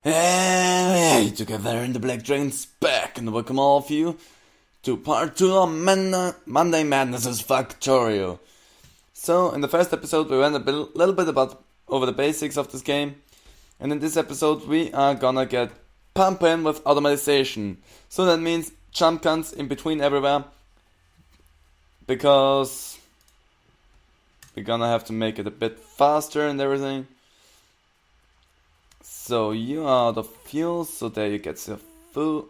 Hey, together in the Black Dragon's back, and welcome all of you to part 2 of Monday Madness's Factorio. So, in the first episode we went little bit over the basics of this game, and in this episode we are gonna get pumping with automatization. So that means jump guns in between everywhere, because we're gonna have to make it a bit faster and everything. So you are the fuel, so there you get your fuel.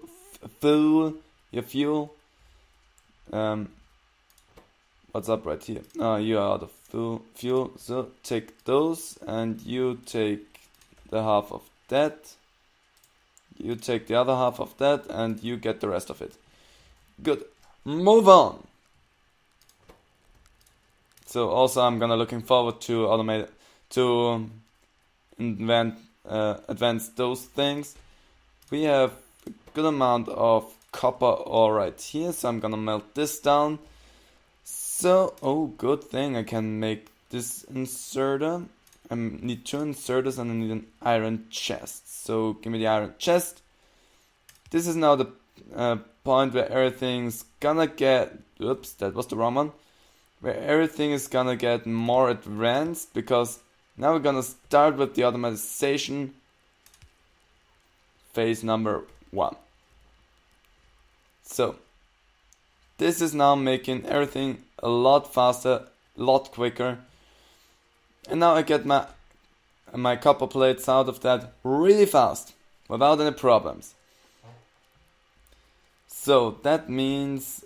What's up right here? You are the fuel, so take those, and you take the half of that. You take the other half of that, and you get the rest of it. Good. Move on. So also I'm gonna looking forward to advance those things. We have a good amount of copper ore right here, so I'm gonna melt this down. So, good thing I can make this inserter. I need 2 inserters and I need an iron chest. So give me the iron chest. This is now the point where everything's gonna get... Oops, that was the wrong one. Where everything is gonna get more advanced, because now we're gonna start with the automatization phase number 1. So, this is now making everything a lot faster, a lot quicker. And now I get my copper plates out of that really fast, without any problems. So, that means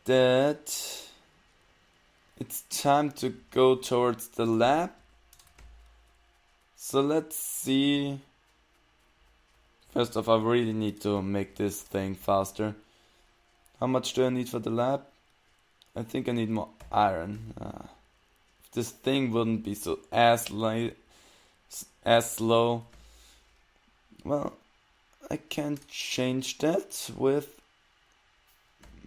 that it's time to go towards the lab. So let's see. First off, I really need to make this thing faster. How much do I need for the lab? I think I need more iron. If this thing wouldn't be so as slow. Well, I can change that with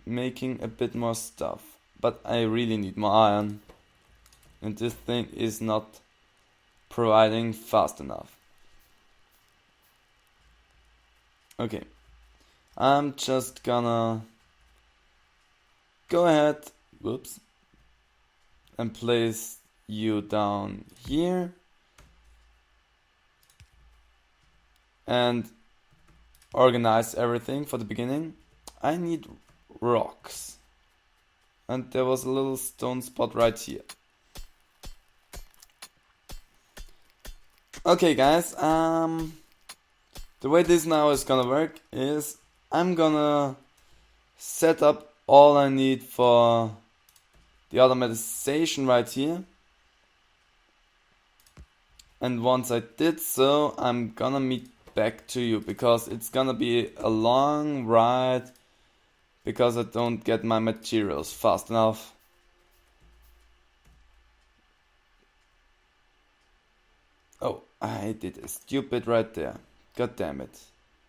making a bit more stuff. But I really need more iron. And this thing is not providing fast enough. Okay, I'm just gonna go ahead, and place you down here, and organize everything for the beginning. I need rocks, and there was a little stone spot right here. Okay guys, the way this now is gonna work is I'm gonna set up all I need for the automatization right here. And once I did so, I'm gonna meet back to you, because it's gonna be a long ride, because I don't get my materials fast enough. Oh, I did a stupid right there. God damn it.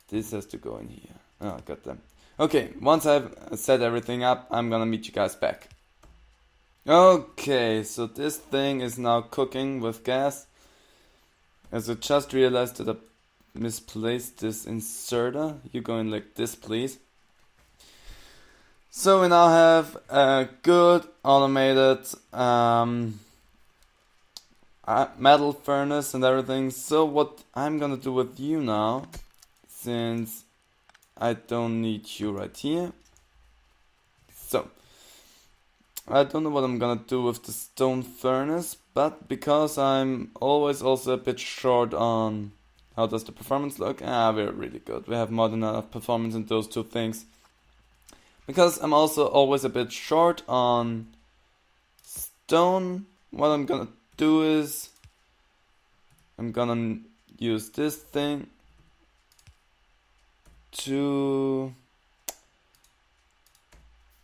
This has to go in here. Oh, god damn. Okay, once I've set everything up, I'm gonna meet you guys back. Okay, so this thing is now cooking with gas. As I just realized that I misplaced this inserter. You go in like this, please. So we now have a good automated metal furnace and everything. So what I'm gonna do with you now, since I don't need you right here. So I don't know what I'm gonna do with the stone furnace, but because I'm always also a bit short on how does the performance look, we're really good. We have more than enough performance in those 2 things. Because I'm also always a bit short on stone, what I'm gonna do is I'm gonna use this thing to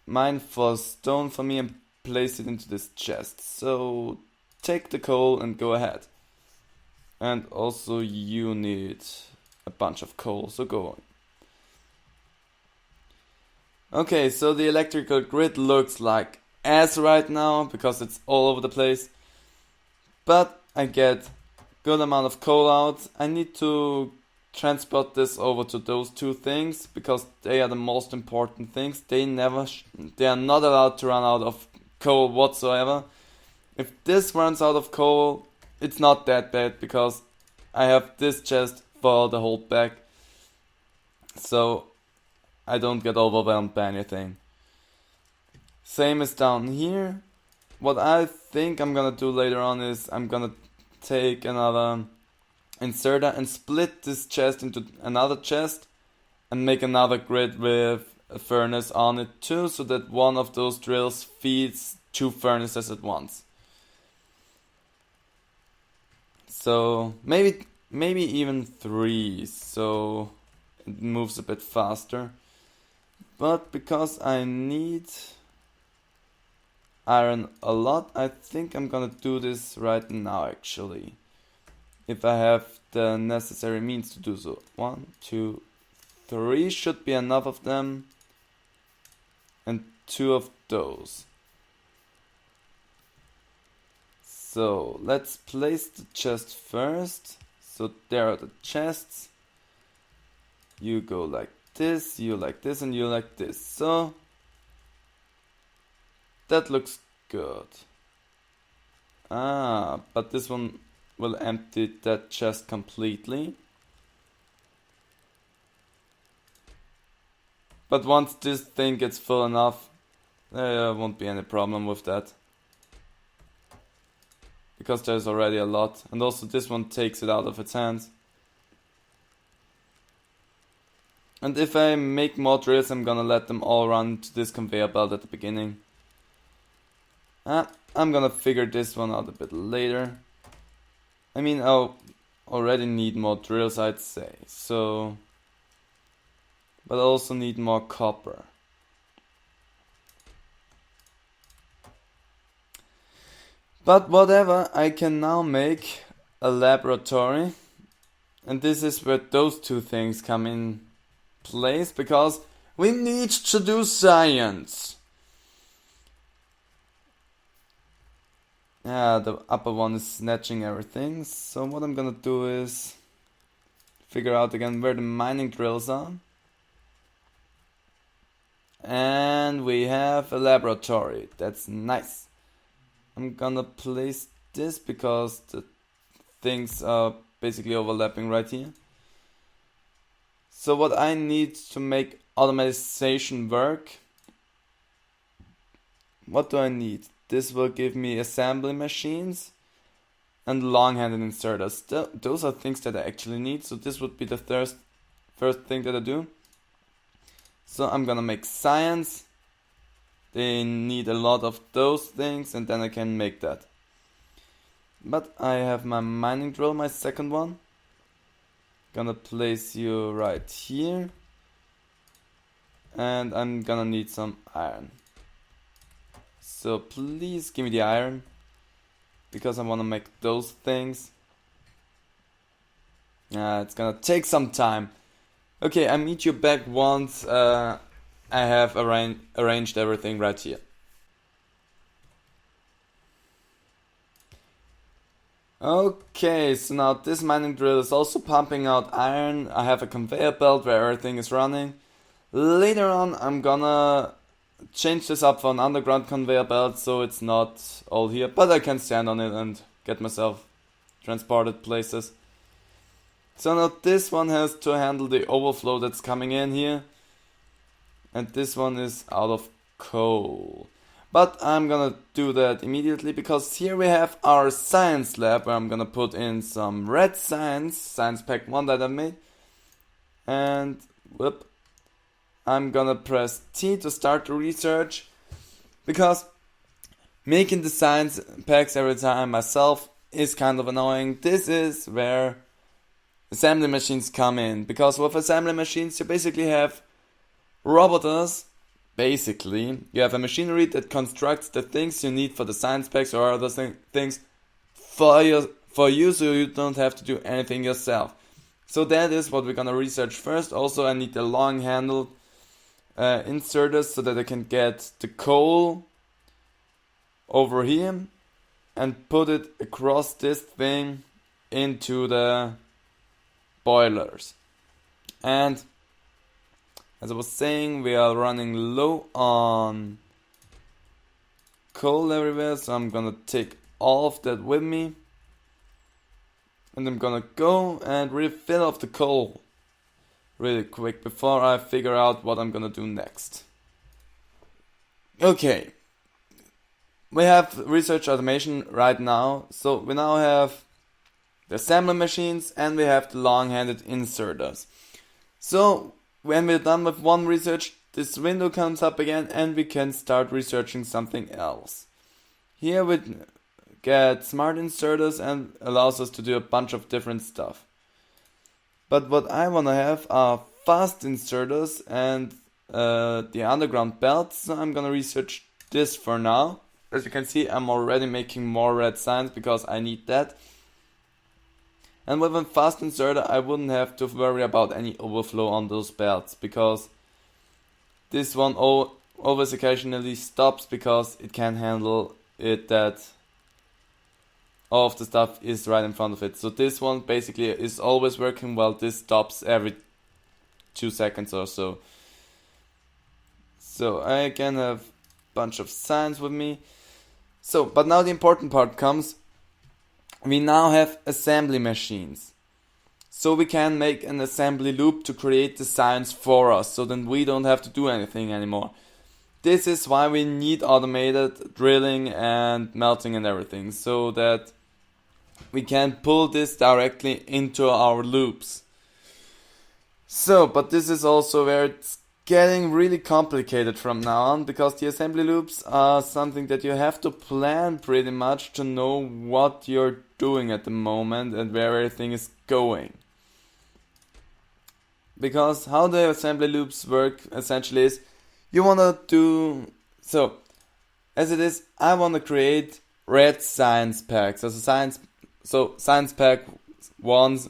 mine for stone for me and place it into this chest. So take the coal and go ahead. And also you need a bunch of coal, so go on. Okay, so the electrical grid looks like ass right now, because it's all over the place. But I get good amount of coal out. I need to transport this over to those two things because they are the most important things. They are not allowed to run out of coal whatsoever. If this runs out of coal, it's not that bad because I have this chest for the whole bag, so I don't get overwhelmed by anything. Same is down here. What I think I'm gonna do later on is I'm gonna take another inserter and split this chest into another chest and make another grid with a furnace on it too, so that one of those drills feeds two furnaces at once. So maybe even three, so it moves a bit faster. But because I need iron a lot, I think I'm gonna do this right now actually. If I have the necessary means to do so. 1, 2, 3 should be enough of them. And 2 of those. So let's place the chest first. So there are the chests. You go like this, you like this, and you like this. So that looks good. But this one will empty that chest completely. But once this thing gets full enough, there won't be any problem with that. Because there's already a lot. And also this one takes it out of its hands. And if I make more drills, I'm gonna let them all run to this conveyor belt at the beginning. I'm gonna figure this one out a bit later. I mean, I'll already need more drills, I'd say. So, but I also need more copper. But whatever, I can now make a laboratory. And this is where those two things come in place, because we need to do science. Yeah, the upper one is snatching everything. So what I'm gonna do is figure out again where the mining drills are. And we have a laboratory. That's nice. I'm gonna place this because the things are basically overlapping right here. So what I need to make automation work, what do I need? This will give me assembly machines and long-handed inserters. Those are things that I actually need, so this would be the first thing that I do. So I'm gonna make science. They need a lot of those things, and then I can make that. But I have my mining drill, my second one. Gonna place you right here. And I'm gonna need some iron. So please give me the iron, because I wanna make those things. It's gonna take some time. Okay, I meet you back once I have arranged everything right here. Okay, so now this mining drill is also pumping out iron. I have a conveyor belt where everything is running. Later on I'm gonna change this up for an underground conveyor belt so it's not all here, but I can stand on it and get myself transported places. So now this one has to handle the overflow that's coming in here. And this one is out of coal. But I'm gonna do that immediately because here we have our science lab where I'm gonna put in some red science pack 1 that I made. And whoop, I'm gonna press T to start the research, because making the science packs every time myself is kind of annoying. This is where assembly machines come in, because with assembly machines you basically have roboters. Basically, you have a machinery that constructs the things you need for the science packs or other things for you, so you don't have to do anything yourself. So that is what we're gonna research first. Also, I need the long-handled inserters so that I can get the coal over here and put it across this thing into the boilers. And as I was saying, we are running low on coal everywhere, so I'm gonna take all of that with me. And I'm gonna go and refill up the coal really quick before I figure out what I'm gonna do next. Okay. We have research automation right now, so we now have the assembly machines and we have the long-handed inserters. So when we're done with one research, this window comes up again and we can start researching something else. Here we get smart inserters and allows us to do a bunch of different stuff. But what I want to have are fast inserters and the underground belts, so I'm gonna research this for now. As you can see, I'm already making more red signs because I need that. And with a fast inserter, I wouldn't have to worry about any overflow on those belts, because this one always occasionally stops because it can't handle it that all of the stuff is right in front of it. So this one basically is always working while this stops every 2 seconds or so. So I can have a bunch of signs with me. So, but now the important part comes. We now have assembly machines. So we can make an assembly loop to create the signs for us, so then we don't have to do anything anymore. This is why we need automated drilling and melting and everything, so that we can pull this directly into our loops. So, but this is also where it's getting really complicated from now on, because the assembly loops are something that you have to plan pretty much to know what you're doing at the moment and where everything is going. Because how the assembly loops work essentially is, you wanna do, so as it is, I wanna create red science packs, science pack ones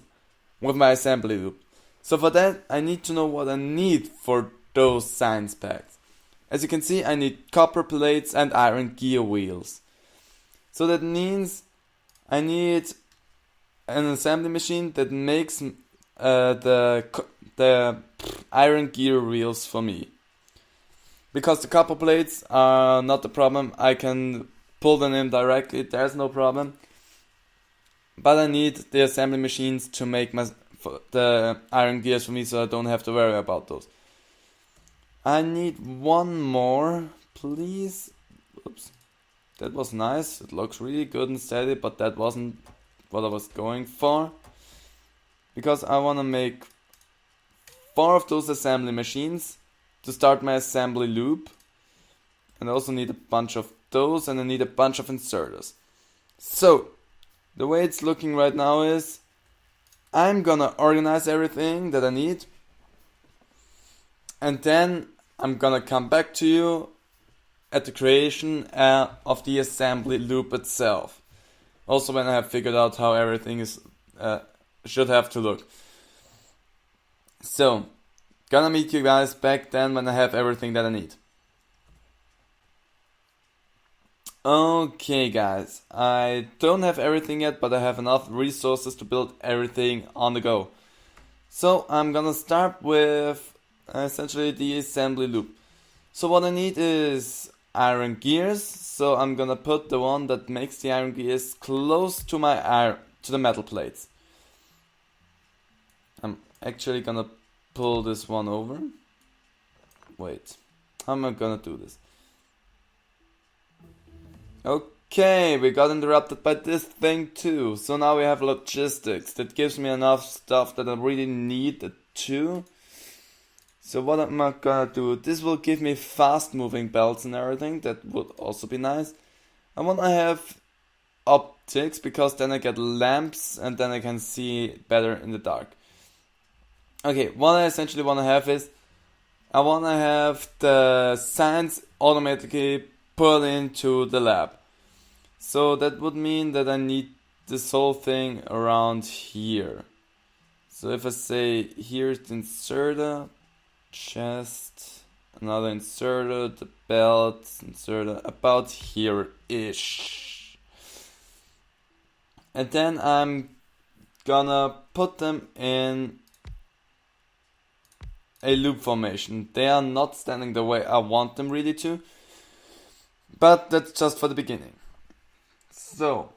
with my assembly loop. So for that, I need to know what I need for those science packs. As you can see, I need copper plates and iron gear wheels. So that means I need an assembly machine that makes the iron gear wheels for me. Because the copper plates are not the problem, I can pull them in directly, there's no problem. But I need the assembly machines to make the iron gears for me, so I don't have to worry about those. I need one more, please. Oops. That was nice. It looks really good and steady, but that wasn't what I was going for. Because I want to make 4 of those assembly machines to start my assembly loop. And I also need a bunch of those, and I need a bunch of inserters. So, the way it's looking right now is, I'm gonna organize everything that I need. And then I'm gonna come back to you at the creation of the assembly loop itself. Also when I have figured out how everything is should have to look. So, gonna meet you guys back then when I have everything that I need. Okay guys, I don't have everything yet, but I have enough resources to build everything on the go. So I'm gonna start with essentially the assembly loop. So what I need is iron gears, so I'm gonna put the one that makes the iron gears close to to the metal plates. I'm actually gonna pull this one over. Wait, how am I gonna do this? Okay, we got interrupted by this thing too. So now we have logistics. That gives me enough stuff that I really need too. So what am I gonna do? This will give me fast moving belts and everything. That would also be nice. I wanna have optics, because then I get lamps and then I can see better in the dark. Okay, what I essentially wanna have is, I wanna have the science automatically put into the lab. So that would mean that I need this whole thing around here. So if I say here's the inserter, chest, another inserter, the belt, inserter, about here-ish. And then I'm gonna put them in a loop formation. They are not standing the way I want them really to. But that's just for the beginning. So,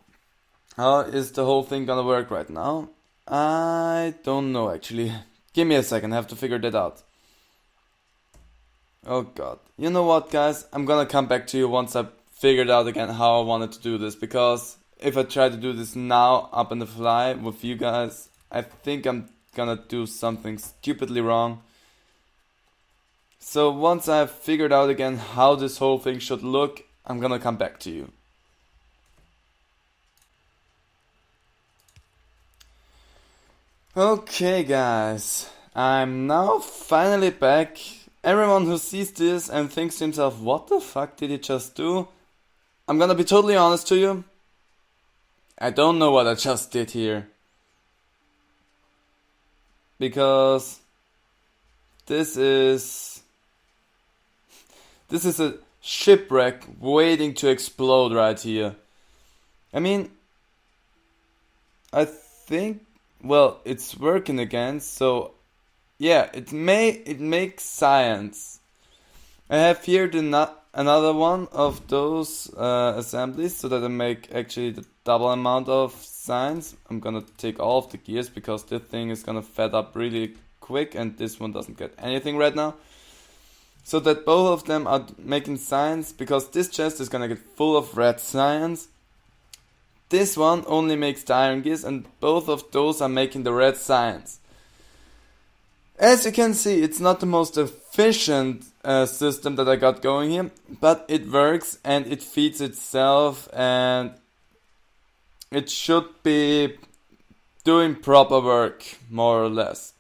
how is the whole thing gonna work right now? I don't know actually. Give me a second, I have to figure that out. Oh god. You know what, guys? I'm gonna come back to you once I figured out again how I wanted to do this, because if I try to do this now up on the fly with you guys, I think I'm gonna do something stupidly wrong. So once I've figured out again how this whole thing should look, I'm gonna come back to you. Okay guys, I'm now finally back. Everyone who sees this and thinks to himself, what the fuck did he just do? I'm gonna be totally honest to you. I don't know what I just did here. Because this is a shipwreck waiting to explode right here. I mean, I think, well, it's working again, so yeah, it makes science. I have here another one of those assemblies, so that I make actually the double amount of science. I'm gonna take all of the gears because this thing is gonna fed up really quick, and this one doesn't get anything right now. So that both of them are making science, because this chest is gonna get full of red science. This one only makes the iron gears, and both of those are making the red science. As you can see, it's not the most efficient system that I got going here, but it works and it feeds itself, and it should be doing proper work, more or less.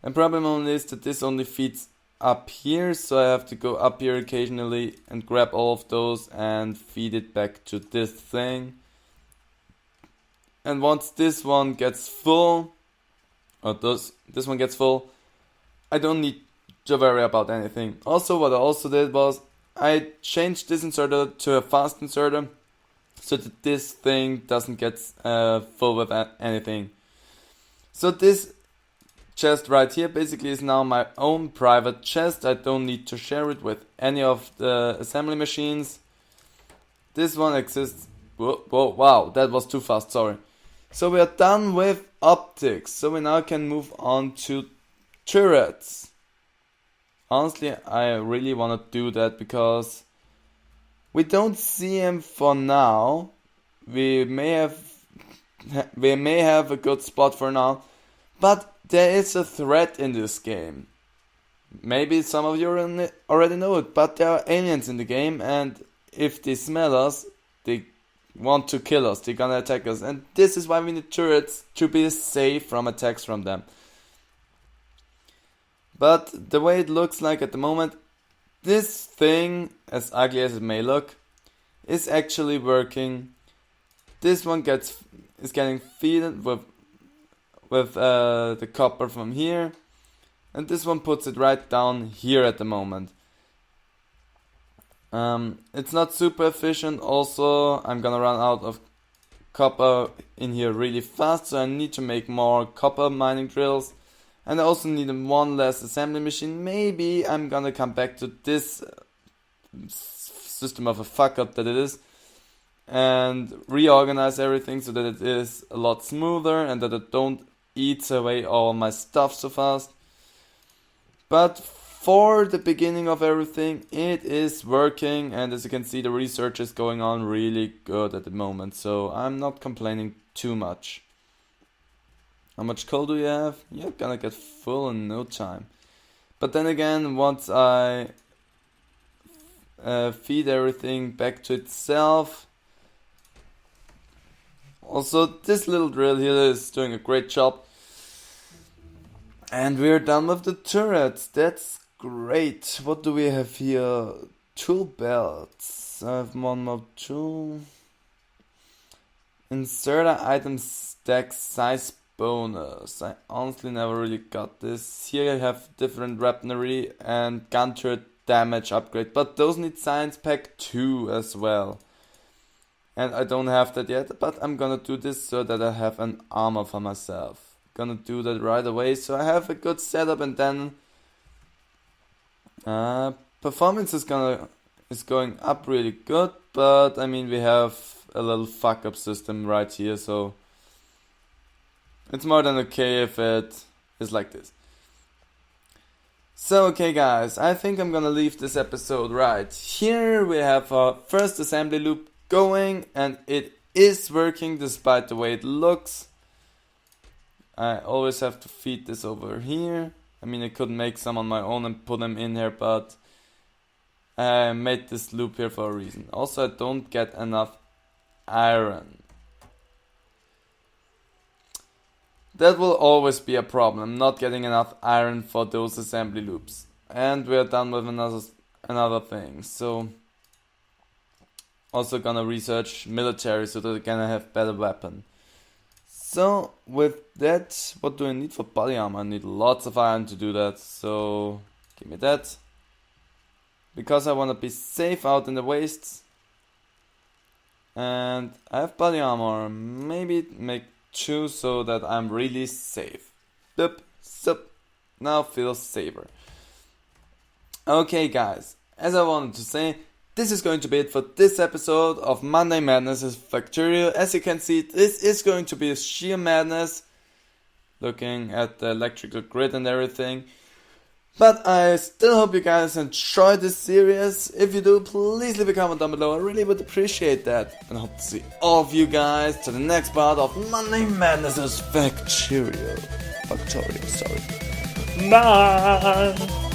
And problem only is that this only feeds up here, so I have to go up here occasionally and grab all of those and feed it back to this thing. And once this one gets full, or this one gets full, I don't need to worry about anything. Also, what I also did was I changed this inserter to a fast inserter, so that this thing doesn't get full with anything. So this chest right here basically is now my own private chest. I don't need to share it with any of the assembly machines. This one exists. Whoa, wow, that was too fast, sorry. So we are done with optics, so we now can move on to turrets. Honestly, I really want to do that because we don't see him for now. We may have a good spot for now, but there is a threat in this game. Maybe some of you already know it, but there are aliens in the game, and if they smell us, they want to kill us, they're gonna attack us, and this is why we need turrets, to be safe from attacks from them. But the way it looks like at the moment, this thing, as ugly as it may look, is actually working. This one is getting fed with the copper from here, and this one puts it right down here at the moment. It's not super efficient. Also, I'm gonna run out of copper in here really fast, so I need to make more copper mining drills, and I also need one less assembly machine. Maybe I'm gonna come back to this system of a fuck up that it is, and reorganize everything so that it is a lot smoother and that it don't eats away all my stuff so fast. But for the beginning of everything, it is working, and as you can see, the research is going on really good at the moment, so I'm not complaining too much. How much coal do you have? You're gonna get full in no time. But then again, once I feed everything back to itself. Also, this little drill here is doing a great job. And we're done with the turrets. That's great. What do we have here? Tool belts. I have one more tool. Insert an item stack size bonus. I honestly never really got this. Here I have different weaponry and gun turret damage upgrade, but those need science pack 2 as well. And I don't have that yet, but I'm gonna do this so that I have an armor for myself. gonna do that right away. So I have a good setup, and then performance is going up really good. But I mean, we have a little fuck up system right here, so it's more than okay if it is like this. So okay guys, I think I'm gonna leave this episode right here. We have our first assembly loop going, and it is working despite the way it looks. I always have to feed this over here. I mean, I could make some on my own and put them in here, but I made this loop here for a reason. Also, I don't get enough iron. That will always be a problem, not getting enough iron for those assembly loops. And we're done with another thing. So, also gonna research military so that I can have better weapon. So, with that, what do I need for body armor? I need lots of iron to do that, so give me that. Because I want to be safe out in the wastes. And I have body armor, maybe make 2 so that I'm really safe. Boop, sup, now feels safer. Okay guys, as I wanted to say, this is going to be it for this episode of Monday Madness's Factorio. As you can see, this is going to be a sheer madness, looking at the electrical grid and everything. But I still hope you guys enjoyed this series. If you do, please leave a comment down below. I really would appreciate that. And I hope to see all of you guys to the next part of Monday Madness's Factorio. Bye!